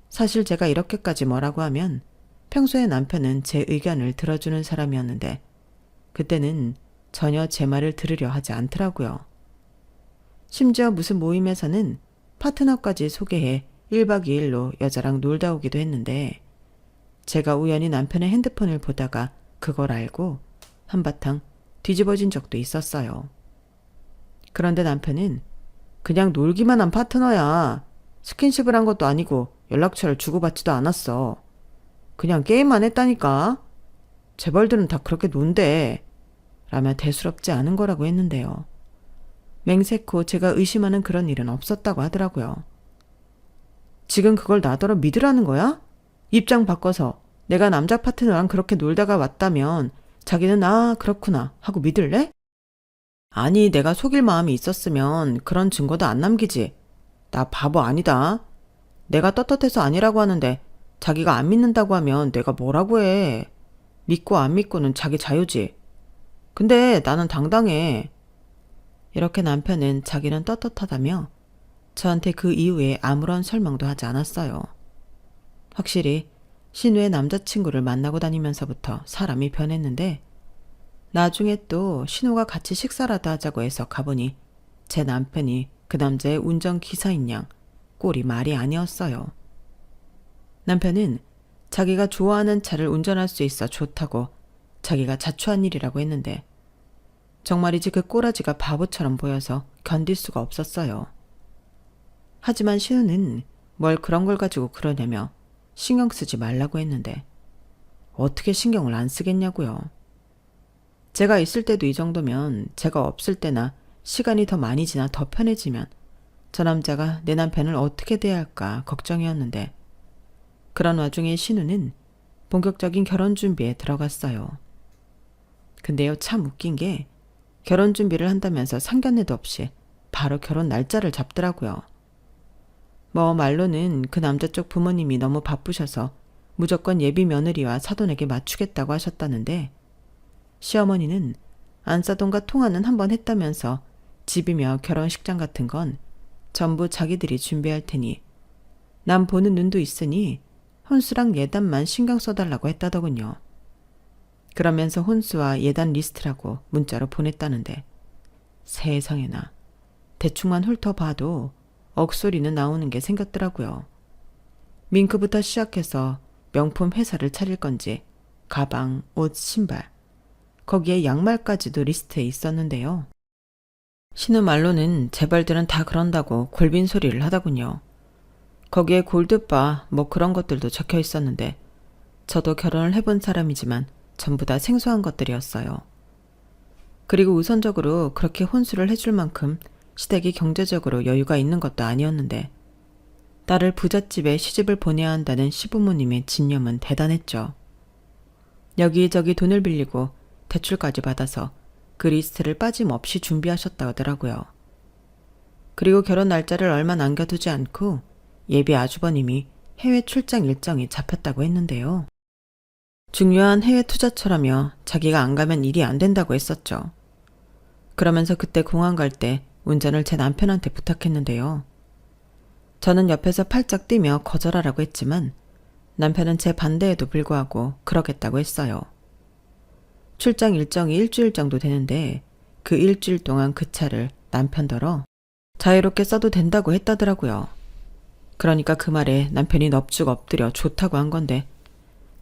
사실 제가 이렇게까지 뭐라고 하면 평소에 남편은 제 의견을 들어주는 사람이었는데 그때는 전혀 제 말을 들으려 하지 않더라고요. 심지어 무슨 모임에서는 파트너까지 소개해 1박 2일로 여자랑 놀다 오기도 했는데 제가 우연히 남편의 핸드폰을 보다가 그걸 알고 한바탕 뒤집어진 적도 있었어요. 그런데 남편은 그냥 놀기만 한 파트너야. 스킨십을 한 것도 아니고 연락처를 주고받지도 않았어. 그냥 게임만 했다니까. 재벌들은 다 그렇게 논대. 라며 대수롭지 않은 거라고 했는데요. 맹세코 제가 의심하는 그런 일은 없었다고 하더라고요. 지금 그걸 나더러 믿으라는 거야? 입장 바꿔서 내가 남자 파트너랑 그렇게 놀다가 왔다면 자기는 그렇구나 하고 믿을래? 아니 내가 속일 마음이 있었으면 그런 증거도 안 남기지. 나 바보 아니다. 내가 떳떳해서 아니라고 하는데 자기가 안 믿는다고 하면 내가 뭐라고 해. 믿고 안 믿고는 자기 자유지. 근데 나는 당당해. 이렇게 남편은 자기는 떳떳하다며 저한테 그 이후에 아무런 설명도 하지 않았어요. 확실히 신우의 남자친구를 만나고 다니면서부터 사람이 변했는데 나중에 또 신우가 같이 식사라도 하자고 해서 가보니 제 남편이 그 남자의 운전기사인 양 꼴이 말이 아니었어요. 남편은 자기가 좋아하는 차를 운전할 수 있어 좋다고 자기가 자초한 일이라고 했는데 정말이지 그 꼬라지가 바보처럼 보여서 견딜 수가 없었어요. 하지만 신우는 뭘 그런 걸 가지고 그러냐며 신경 쓰지 말라고 했는데 어떻게 신경을 안 쓰겠냐고요. 제가 있을 때도 이 정도면 제가 없을 때나 시간이 더 많이 지나 더 편해지면 저 남자가 내 남편을 어떻게 대할까 걱정이었는데 그런 와중에 신우는 본격적인 결혼 준비에 들어갔어요. 근데요, 참 웃긴 게 결혼 준비를 한다면서 상견례도 없이 바로 결혼 날짜를 잡더라고요. 뭐 말로는 그 남자 쪽 부모님이 너무 바쁘셔서 무조건 예비 며느리와 사돈에게 맞추겠다고 하셨다는데 시어머니는 안사돈과 통화는 한번 했다면서 집이며 결혼식장 같은 건 전부 자기들이 준비할 테니 남 보는 눈도 있으니 혼수랑 예단만 신경 써달라고 했다더군요. 그러면서 혼수와 예단 리스트라고 문자로 보냈다는데 세상에나 대충만 훑어봐도 억소리는 나오는 게 생겼더라고요. 밍크부터 시작해서 명품 회사를 차릴 건지 가방, 옷, 신발 거기에 양말까지도 리스트에 있었는데요. 신우 말로는 재벌들은 다 그런다고 골빈 소리를 하더군요. 거기에 골드바 뭐 그런 것들도 적혀 있었는데 저도 결혼을 해본 사람이지만 전부 다 생소한 것들이었어요. 그리고 우선적으로 그렇게 혼수를 해줄 만큼 시댁이 경제적으로 여유가 있는 것도 아니었는데 딸을 부잣집에 시집을 보내야 한다는 시부모님의 집념은 대단했죠. 여기저기 돈을 빌리고 대출까지 받아서 그 리스트를 빠짐없이 준비하셨다 하더라고요. 그리고 결혼 날짜를 얼마 남겨두지 않고 예비 아주버님이 해외 출장 일정이 잡혔다고 했는데요. 중요한 해외 투자처라며 자기가 안 가면 일이 안 된다고 했었죠. 그러면서 그때 공항 갈 때 운전을 제 남편한테 부탁했는데요. 저는 옆에서 팔짝 뛰며 거절하라고 했지만 남편은 제 반대에도 불구하고 그러겠다고 했어요. 출장 일정이 일주일 정도 되는데 그 일주일 동안 그 차를 남편더러 자유롭게 써도 된다고 했다더라고요. 그러니까 그 말에 남편이 넙죽 엎드려 좋다고 한 건데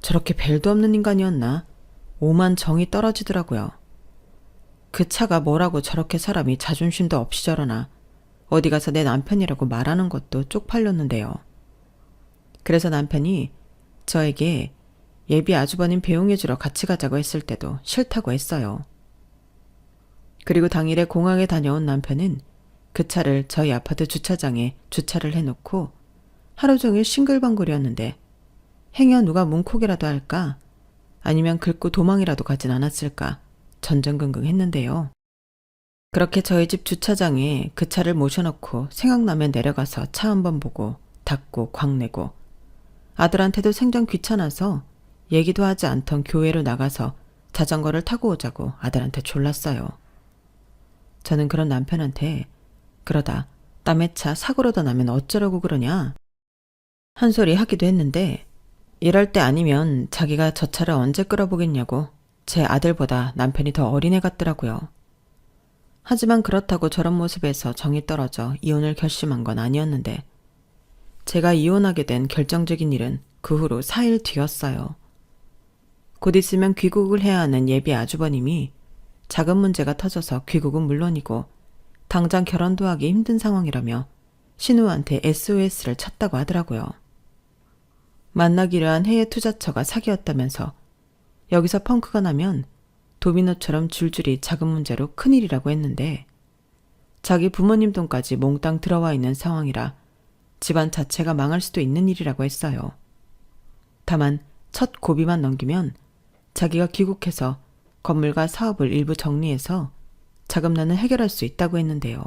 저렇게 벨도 없는 인간이었나? 오만 정이 떨어지더라고요. 그 차가 뭐라고 저렇게 사람이 자존심도 없이 저러나 어디 가서 내 남편이라고 말하는 것도 쪽팔렸는데요. 그래서 남편이 저에게 예비 아주버님 배웅해주러 같이 가자고 했을 때도 싫다고 했어요. 그리고 당일에 공항에 다녀온 남편은 그 차를 저희 아파트 주차장에 주차를 해놓고 하루 종일 싱글벙글이었는데 행여 누가 문콕이라도 할까 아니면 긁고 도망이라도 가진 않았을까 전전긍긍했는데요. 그렇게 저희 집 주차장에 그 차를 모셔놓고 생각나면 내려가서 차 한번 보고 닫고 광내고 아들한테도 생전 귀찮아서 얘기도 하지 않던 교회로 나가서 자전거를 타고 오자고 아들한테 졸랐어요. 저는 그런 남편한테 그러다 남의 차 사고로다 나면 어쩌려고 그러냐 한 소리 하기도 했는데 이럴 때 아니면 자기가 저 차를 언제 끌어보겠냐고 제 아들보다 남편이 더 어린애 같더라고요. 하지만 그렇다고 저런 모습에서 정이 떨어져 이혼을 결심한 건 아니었는데 제가 이혼하게 된 결정적인 일은 그 후로 4일 뒤였어요. 곧 있으면 귀국을 해야 하는 예비 아주버님이 자금 문제가 터져서 귀국은 물론이고 당장 결혼도 하기 힘든 상황이라며 신우한테 SOS를 쳤다고 하더라고요. 만나기로 한 해외 투자처가 사기였다면서 여기서 펑크가 나면 도미노처럼 줄줄이 자금 문제로 큰일이라고 했는데 자기 부모님 돈까지 몽땅 들어와 있는 상황이라 집안 자체가 망할 수도 있는 일이라고 했어요. 다만 첫 고비만 넘기면 자기가 귀국해서 건물과 사업을 일부 정리해서 자금난을 해결할 수 있다고 했는데요.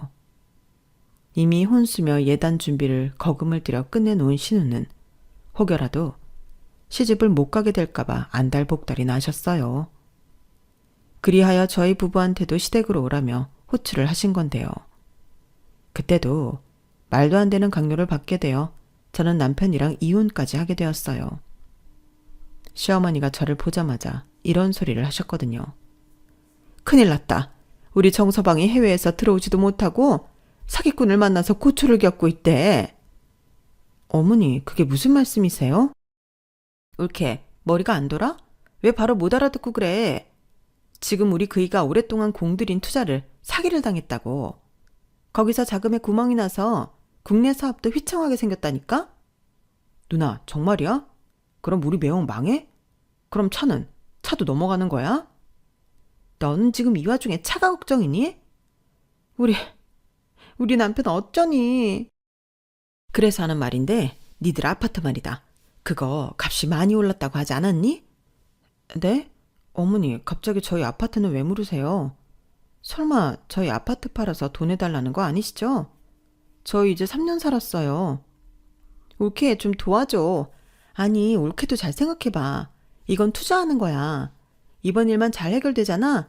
이미 혼수며 예단 준비를 거금을 들여 끝내놓은 신우는 혹여라도 시집을 못 가게 될까봐 안달복달이 나셨어요. 그리하여 저희 부부한테도 시댁으로 오라며 호출을 하신 건데요. 그때도 말도 안 되는 강요를 받게 되어 저는 남편이랑 이혼까지 하게 되었어요. 시어머니가 저를 보자마자 이런 소리를 하셨거든요. 큰일 났다. 우리 정서방이 해외에서 들어오지도 못하고 사기꾼을 만나서 고초를 겪고 있대. 어머니, 그게 무슨 말씀이세요? 옳게, 머리가 안 돌아? 왜 바로 못 알아듣고 그래? 지금 우리 그이가 오랫동안 공들인 투자를 사기를 당했다고. 거기서 자금에 구멍이 나서 국내 사업도 휘청하게 생겼다니까? 누나, 정말이야? 그럼 우리 매형 망해? 그럼 차는? 차도 넘어가는 거야? 너는 지금 이 와중에 차가 걱정이니? 우리 남편 어쩌니? 그래서 하는 말인데 니들 아파트 말이다. 그거 값이 많이 올랐다고 하지 않았니? 네? 어머니, 갑자기 저희 아파트는 왜 물으세요? 설마 저희 아파트 팔아서 돈 내달라는 거 아니시죠? 저희 이제 3년 살았어요. 올케 좀 도와줘. 아니, 올케도 잘 생각해봐. 이건 투자하는 거야. 이번 일만 잘 해결되잖아?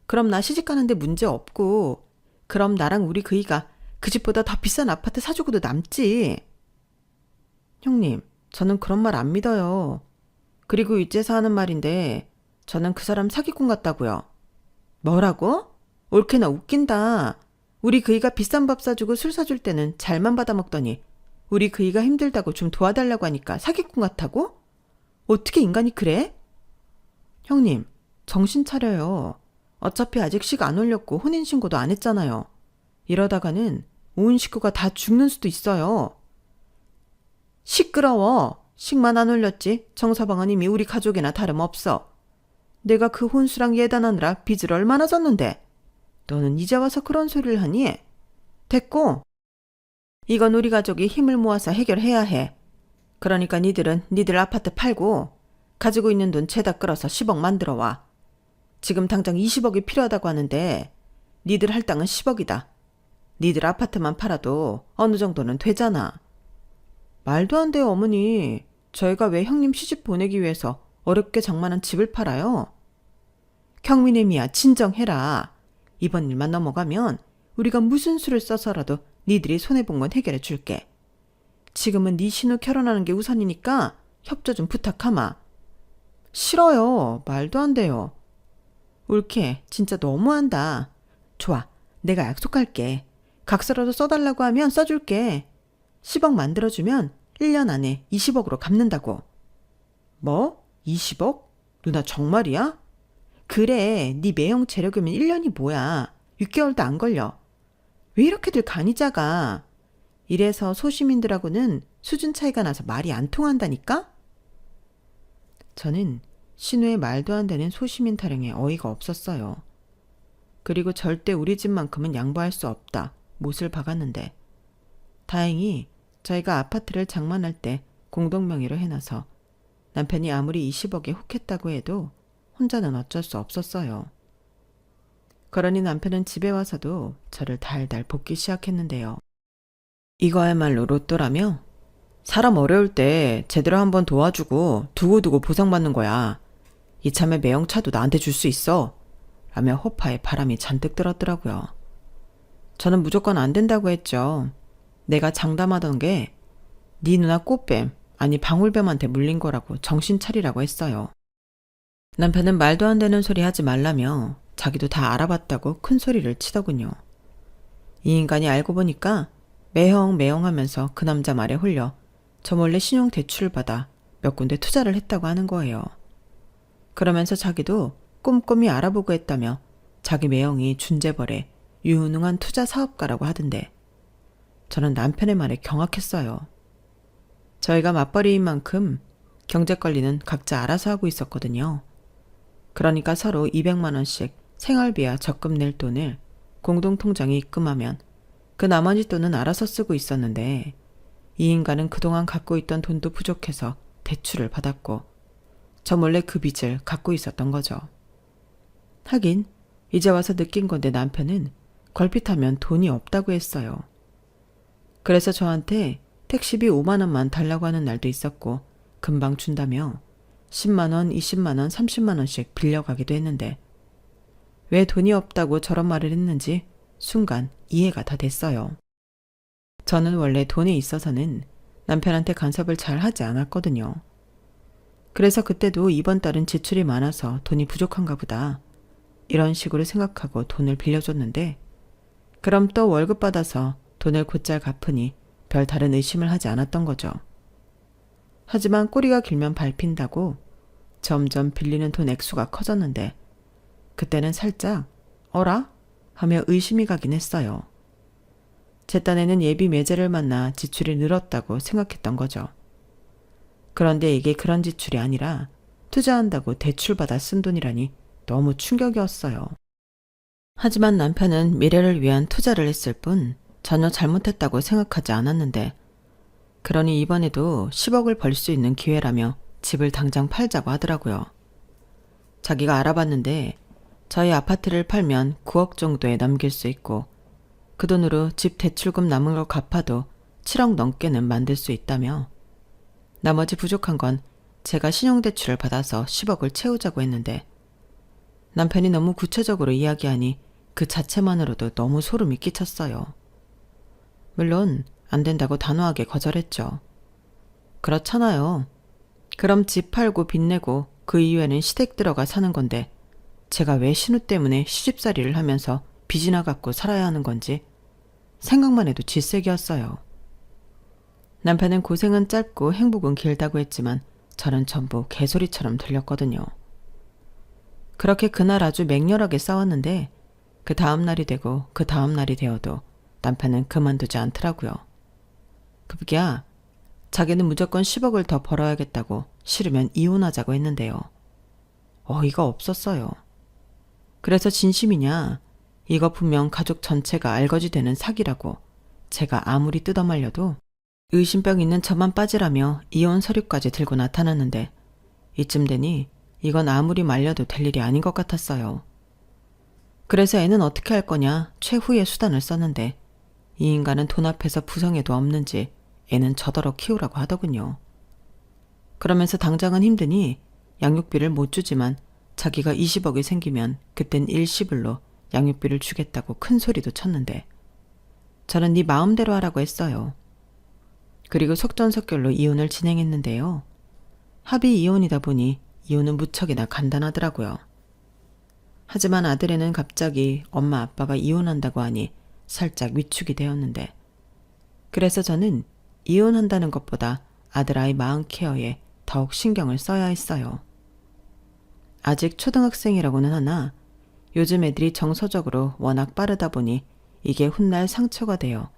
그럼 나 시집 가는데 문제 없고, 그럼 나랑 우리 그이가 그 집보다 더 비싼 아파트 사주고도 남지. 형님, 저는 그런 말 안 믿어요. 그리고 이제서 하는 말인데 저는 그 사람 사기꾼 같다고요. 뭐라고? 올케나 웃긴다. 우리 그이가 비싼 밥 사주고 술 사줄 때는 잘만 받아먹더니 우리 그이가 힘들다고 좀 도와달라고 하니까 사기꾼 같다고? 어떻게 인간이 그래? 형님, 정신 차려요. 어차피 아직 식 안 올렸고 혼인신고도 안 했잖아요. 이러다가는 온 식구가 다 죽는 수도 있어요. 시끄러워. 식만 안 올렸지. 정서방은 이미 우리 가족이나 다름없어. 내가 그 혼수랑 예단하느라 빚을 얼마나 졌는데. 너는 이제 와서 그런 소리를 하니? 됐고. 이건 우리 가족이 힘을 모아서 해결해야 해. 그러니까 니들은 니들 아파트 팔고 가지고 있는 돈 죄다 끌어서 10억 만들어 와. 지금 당장 20억이 필요하다고 하는데 니들 할당은 10억이다. 니들 아파트만 팔아도 어느 정도는 되잖아. 말도 안 돼요, 어머니. 저희가 왜 형님 시집 보내기 위해서 어렵게 장만한 집을 팔아요? 경민애미야, 진정해라. 이번 일만 넘어가면 우리가 무슨 수를 써서라도 니들이 손해본 건 해결해 줄게. 지금은 네 신우 결혼하는 게 우선이니까 협조 좀 부탁하마. 싫어요. 말도 안 돼요. 옳게, 진짜 너무한다. 좋아, 내가 약속할게. 각서라도 써달라고 하면 써줄게. 10억 만들어주면 1년 안에 20억으로 갚는다고. 뭐? 20억? 누나 정말이야? 그래, 네 매형 재력이면 1년이 뭐야. 6개월도 안 걸려. 왜 이렇게들 간이 작아? 이래서 소시민들하고는 수준 차이가 나서 말이 안 통한다니까? 저는 신우의 말도 안 되는 소시민 타령에 어이가 없었어요. 그리고 절대 우리 집만큼은 양보할 수 없다. 못을 박았는데 다행히 저희가 아파트를 장만할 때 공동명의로 해놔서 남편이 아무리 20억에 혹했다고 해도 혼자는 어쩔 수 없었어요. 그러니 남편은 집에 와서도 저를 달달 볶기 시작했는데요. 이거야말로 로또라며? 사람 어려울 때 제대로 한번 도와주고 두고두고 보상받는 거야. 이참에 매형차도 나한테 줄 수 있어. 라며 호파에 바람이 잔뜩 들었더라고요. 저는 무조건 안 된다고 했죠. 내가 장담하던 게 네 누나 꽃뱀, 아니 방울뱀한테 물린 거라고 정신 차리라고 했어요. 남편은 말도 안 되는 소리 하지 말라며 자기도 다 알아봤다고 큰 소리를 치더군요. 이 인간이 알고 보니까 매형 하면서 그 남자 말에 홀려 저 몰래 신용 대출을 받아 몇 군데 투자를 했다고 하는 거예요. 그러면서 자기도 꼼꼼히 알아보고 했다며 자기 매형이 준재벌의 유능한 투자 사업가라고 하던데 저는 남편의 말에 경악했어요. 저희가 맞벌이인 만큼 경제 관리는 각자 알아서 하고 있었거든요. 그러니까 서로 200만 원씩 생활비와 적금 낼 돈을 공동통장에 입금하면 그 나머지 돈은 알아서 쓰고 있었는데 이 인간은 그동안 갖고 있던 돈도 부족해서 대출을 받았고 저 몰래 그 빚을 갖고 있었던 거죠. 하긴 이제 와서 느낀 건데 남편은 걸핏하면 돈이 없다고 했어요. 그래서 저한테 택시비 5만 원만 달라고 하는 날도 있었고 금방 준다며 10만 원, 20만 원, 30만 원씩 빌려가기도 했는데 왜 돈이 없다고 저런 말을 했는지 순간 이해가 다 됐어요. 저는 원래 돈에 있어서는 남편한테 간섭을 잘 하지 않았거든요. 그래서 그때도 이번 달은 지출이 많아서 돈이 부족한가 보다. 이런 식으로 생각하고 돈을 빌려줬는데 그럼 또 월급 받아서 돈을 곧잘 갚으니 별 다른 의심을 하지 않았던 거죠. 하지만 꼬리가 길면 밟힌다고 점점 빌리는 돈 액수가 커졌는데 그때는 살짝 어라? 하며 의심이 가긴 했어요. 제 딴에는 예비 매제를 만나 지출이 늘었다고 생각했던 거죠. 그런데 이게 그런 지출이 아니라 투자한다고 대출받아 쓴 돈이라니 너무 충격이었어요. 하지만 남편은 미래를 위한 투자를 했을 뿐 전혀 잘못했다고 생각하지 않았는데 그러니 이번에도 10억을 벌 수 있는 기회라며 집을 당장 팔자고 하더라고요. 자기가 알아봤는데 저희 아파트를 팔면 9억 정도에 넘길 수 있고 그 돈으로 집 대출금 남은 걸 갚아도 7억 넘게는 만들 수 있다며 나머지 부족한 건 제가 신용대출을 받아서 10억을 채우자고 했는데 남편이 너무 구체적으로 이야기하니 그 자체만으로도 너무 소름이 끼쳤어요. 물론 안 된다고 단호하게 거절했죠. 그렇잖아요. 그럼 집 팔고 빚 내고 그 이후에는 시댁 들어가 사는 건데 제가 왜 신우 때문에 시집살이를 하면서 빚이나 갚고 살아야 하는 건지 생각만 해도 질색이었어요. 남편은 고생은 짧고 행복은 길다고 했지만 저는 전부 개소리처럼 들렸거든요. 그렇게 그날 아주 맹렬하게 싸웠는데 그 다음 날이 되고 그 다음 날이 되어도 남편은 그만두지 않더라고요. 급기야 자기는 무조건 10억을 더 벌어야겠다고 싫으면 이혼하자고 했는데요. 어이가 없었어요. 그래서 진심이냐? 이거 분명 가족 전체가 알거지되는 사기라고 제가 아무리 뜯어말려도 의심병 있는 저만 빠지라며 이혼 서류까지 들고 나타났는데 이쯤 되니 이건 아무리 말려도 될 일이 아닌 것 같았어요. 그래서 애는 어떻게 할 거냐 최후의 수단을 썼는데 이 인간은 돈 앞에서 부성에도 없는지 애는 저더러 키우라고 하더군요. 그러면서 당장은 힘드니 양육비를 못 주지만 자기가 20억이 생기면 그땐 일시불로 양육비를 주겠다고 큰 소리도 쳤는데 저는 네 마음대로 하라고 했어요. 그리고 속전속결로 이혼을 진행했는데요. 합의 이혼이다 보니 이혼은 무척이나 간단하더라고요. 하지만 아들애는 갑자기 엄마 아빠가 이혼한다고 하니 살짝 위축이 되었는데 그래서 저는 이혼한다는 것보다 아들아이 마음 케어에 더욱 신경을 써야 했어요. 아직 초등학생이라고는 하나 요즘 애들이 정서적으로 워낙 빠르다 보니 이게 훗날 상처가 되어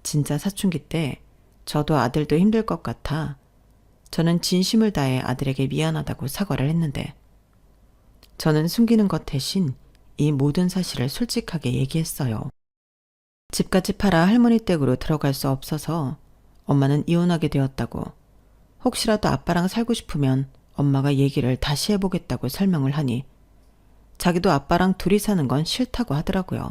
진짜 사춘기 때 저도 아들도 힘들 것 같아 저는 진심을 다해 아들에게 미안하다고 사과를 했는데 저는 숨기는 것 대신 이 모든 사실을 솔직하게 얘기했어요. 집까지 팔아 할머니 댁으로 들어갈 수 없어서 엄마는 이혼하게 되었다고 혹시라도 아빠랑 살고 싶으면 엄마가 얘기를 다시 해보겠다고 설명을 하니 자기도 아빠랑 둘이 사는 건 싫다고 하더라고요.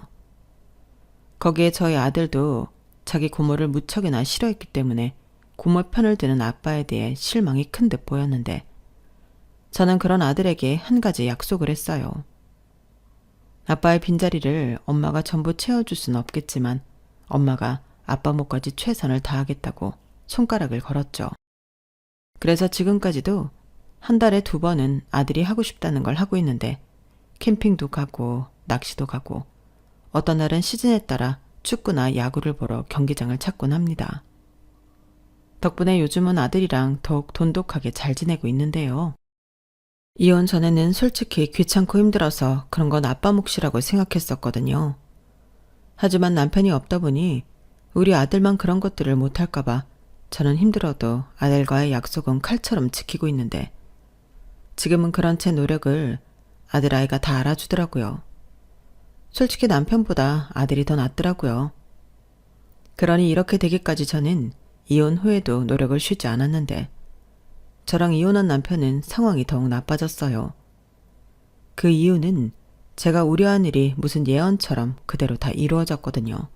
거기에 저희 아들도 자기 고모를 무척이나 싫어했기 때문에 고모 편을 드는 아빠에 대해 실망이 큰 듯 보였는데 저는 그런 아들에게 한 가지 약속을 했어요. 아빠의 빈자리를 엄마가 전부 채워줄 수는 없겠지만 엄마가 아빠 몫까지 최선을 다하겠다고 손가락을 걸었죠. 그래서 지금까지도 한 달에 2번은 아들이 하고 싶다는 걸 하고 있는데 캠핑도 가고 낚시도 가고 어떤 날은 시즌에 따라 축구나 야구를 보러 경기장을 찾곤 합니다. 덕분에 요즘은 아들이랑 더욱 돈독하게 잘 지내고 있는데요. 이혼 전에는 솔직히 귀찮고 힘들어서 그런 건 아빠 몫이라고 생각했었거든요. 하지만 남편이 없다 보니 우리 아들만 그런 것들을 못할까봐 저는 힘들어도 아들과의 약속은 칼처럼 지키고 있는데 지금은 그런 제 노력을 아들아이가 다 알아주더라고요. 솔직히 남편보다 아들이 더 낫더라고요. 그러니 이렇게 되기까지 저는 이혼 후에도 노력을 쉬지 않았는데 저랑 이혼한 남편은 상황이 더욱 나빠졌어요. 그 이유는 제가 우려한 일이 무슨 예언처럼 그대로 다 이루어졌거든요.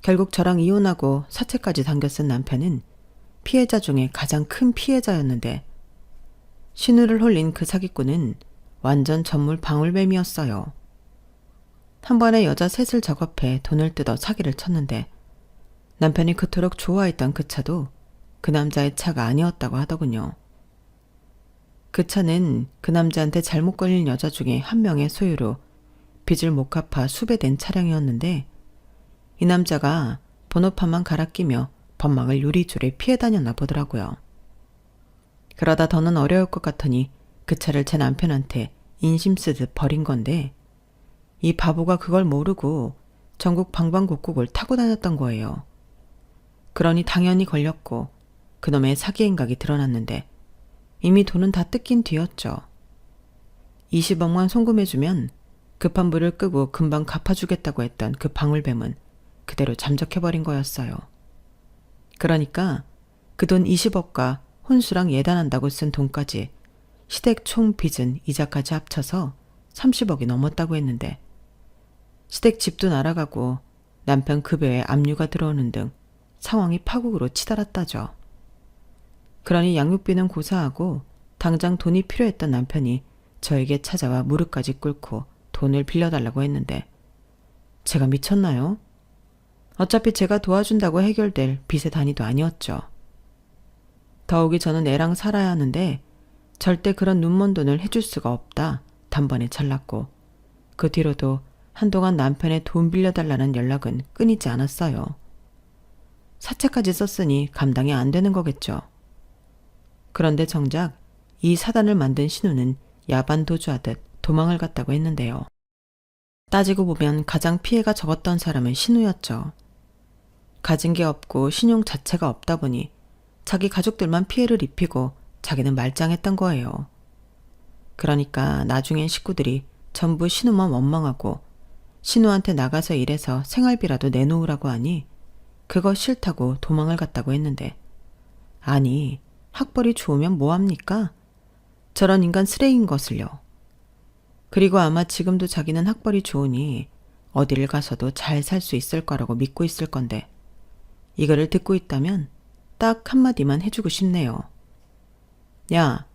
결국 저랑 이혼하고 사채까지 당겨 쓴 남편은 피해자 중에 가장 큰 피해자였는데 신우를 홀린 그 사기꾼은 완전 전물 방울뱀이었어요. 한 번에 여자 셋을 작업해 돈을 뜯어 사기를 쳤는데 남편이 그토록 좋아했던 그 차도 그 남자의 차가 아니었다고 하더군요. 그 차는 그 남자한테 잘못 걸린 여자 중에 한 명의 소유로 빚을 못 갚아 수배된 차량이었는데 이 남자가 번호판만 갈아 끼며 법망을 요리조리 피해 다녔나 보더라고요. 그러다 더는 어려울 것 같으니 그 차를 제 남편한테 인심 쓰듯 버린 건데 이 바보가 그걸 모르고 전국 방방곡곡을 타고 다녔던 거예요. 그러니 당연히 걸렸고 그놈의 사기 행각이 드러났는데 이미 돈은 다 뜯긴 뒤였죠. 20억만 송금해주면 급한 불을 끄고 금방 갚아주겠다고 했던 그 방울뱀은 그대로 잠적해버린 거였어요. 그러니까 그 돈 20억과 혼수랑 예단한다고 쓴 돈까지 시댁 총 빚은 이자까지 합쳐서 30억이 넘었다고 했는데 시댁 집도 날아가고 남편 급여에 압류가 들어오는 등 상황이 파국으로 치달았다죠. 그러니 양육비는 고사하고 당장 돈이 필요했던 남편이 저에게 찾아와 무릎까지 꿇고 돈을 빌려달라고 했는데 제가 미쳤나요? 어차피 제가 도와준다고 해결될 빚의 단위도 아니었죠. 더욱이 저는 애랑 살아야 하는데 절대 그런 눈먼 돈을 해줄 수가 없다 단번에 잘랐고 그 뒤로도 한동안 남편의 돈 빌려달라는 연락은 끊이지 않았어요. 사채까지 썼으니 감당이 안 되는 거겠죠. 그런데 정작 이 사단을 만든 신우는 야반 도주하듯 도망을 갔다고 했는데요. 따지고 보면 가장 피해가 적었던 사람은 신우였죠. 가진 게 없고 신용 자체가 없다 보니 자기 가족들만 피해를 입히고 자기는 말짱했던 거예요. 그러니까 나중엔 식구들이 전부 신우만 원망하고 신우한테 나가서 일해서 생활비라도 내놓으라고 하니 그거 싫다고 도망을 갔다고 했는데 아니 학벌이 좋으면 뭐합니까? 저런 인간 쓰레기인 것을요. 그리고 아마 지금도 자기는 학벌이 좋으니 어디를 가서도 잘 살 수 있을 거라고 믿고 있을 건데 이거를 듣고 있다면 딱 한마디만 해주고 싶네요. 야,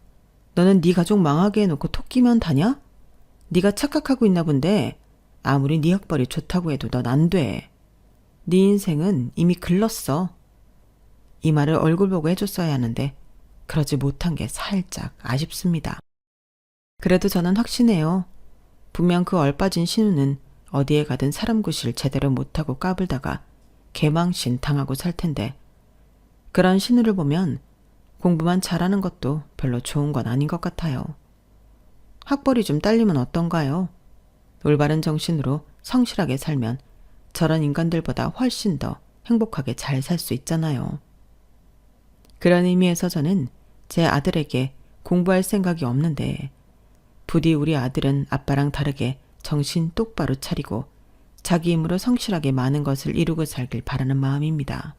너는 네 가족 망하게 해놓고 토끼만 다냐? 네가 착각하고 있나 본데 아무리 네 학벌이 좋다고 해도 넌 안 돼. 네 인생은 이미 글렀어. 이 말을 얼굴 보고 해줬어야 하는데 그러지 못한 게 살짝 아쉽습니다. 그래도 저는 확신해요. 분명 그 얼빠진 신우는 어디에 가든 사람 구실 제대로 못하고 까불다가 개망신 당하고 살 텐데 그런 신우를 보면 공부만 잘하는 것도 별로 좋은 건 아닌 것 같아요. 학벌이 좀 딸리면 어떤가요? 올바른 정신으로 성실하게 살면 저런 인간들보다 훨씬 더 행복하게 잘 살 수 있잖아요. 그런 의미에서 저는 제 아들에게 공부할 생각이 없는데 부디 우리 아들은 아빠랑 다르게 정신 똑바로 차리고 자기 힘으로 성실하게 많은 것을 이루고 살길 바라는 마음입니다.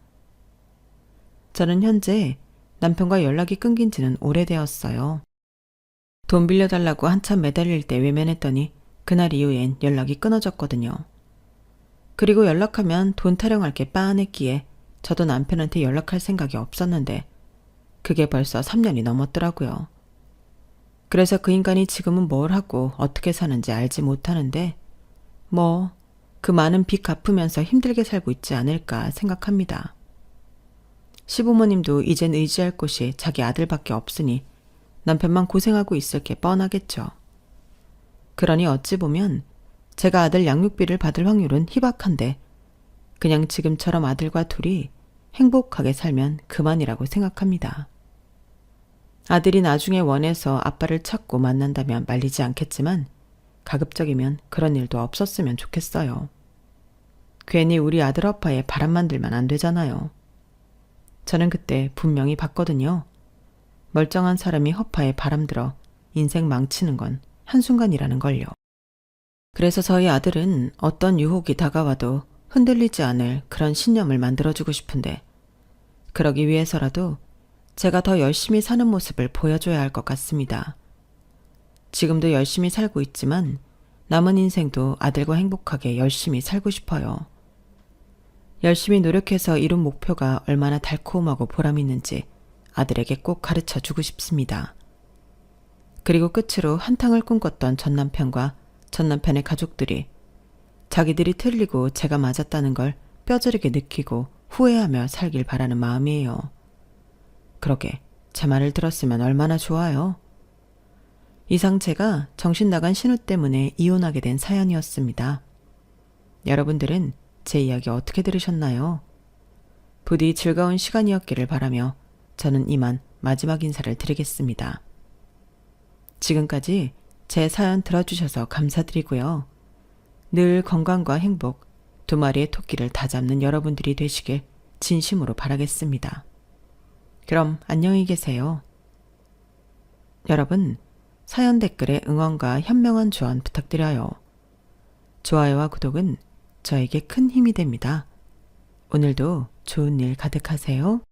저는 현재 남편과 연락이 끊긴 지는 오래되었어요. 돈 빌려달라고 한참 매달릴 때 외면했더니 그날 이후엔 연락이 끊어졌거든요. 그리고 연락하면 돈 타령할 게 빤했기에 저도 남편한테 연락할 생각이 없었는데 그게 벌써 3년이 넘었더라고요. 그래서 그 인간이 지금은 뭘 하고 어떻게 사는지 알지 못하는데 그 많은 빚 갚으면서 힘들게 살고 있지 않을까 생각합니다. 시부모님도 이젠 의지할 곳이 자기 아들밖에 없으니 남편만 고생하고 있을 게 뻔하겠죠. 그러니 어찌 보면 제가 아들 양육비를 받을 확률은 희박한데 그냥 지금처럼 아들과 둘이 행복하게 살면 그만이라고 생각합니다. 아들이 나중에 원해서 아빠를 찾고 만난다면 말리지 않겠지만 가급적이면 그런 일도 없었으면 좋겠어요. 괜히 우리 아들 허파에 바람만 들면 안 되잖아요. 저는 그때 분명히 봤거든요. 멀쩡한 사람이 허파에 바람 들어 인생 망치는 건 한순간이라는 걸요. 그래서 저희 아들은 어떤 유혹이 다가와도 흔들리지 않을 그런 신념을 만들어주고 싶은데 그러기 위해서라도 제가 더 열심히 사는 모습을 보여줘야 할 것 같습니다. 지금도 열심히 살고 있지만 남은 인생도 아들과 행복하게 열심히 살고 싶어요. 열심히 노력해서 이룬 목표가 얼마나 달콤하고 보람 있는지 아들에게 꼭 가르쳐 주고 싶습니다. 그리고 끝으로 한탕을 꿈꿨던 전남편과 전남편의 가족들이 자기들이 틀리고 제가 맞았다는 걸 뼈저리게 느끼고 후회하며 살길 바라는 마음이에요. 그러게 제 말을 들었으면 얼마나 좋아요. 이상 제가 정신 나간 신우 때문에 이혼하게 된 사연이었습니다. 여러분들은 제 이야기 어떻게 들으셨나요? 부디 즐거운 시간이었기를 바라며 저는 이만 마지막 인사를 드리겠습니다. 지금까지 제 사연 들어주셔서 감사드리고요. 늘 건강과 행복, 두 마리의 토끼를 다 잡는 여러분들이 되시길 진심으로 바라겠습니다. 그럼 안녕히 계세요. 여러분, 사연 댓글에 응원과 현명한 조언 부탁드려요. 좋아요와 구독은 저에게 큰 힘이 됩니다. 오늘도 좋은 일 가득하세요.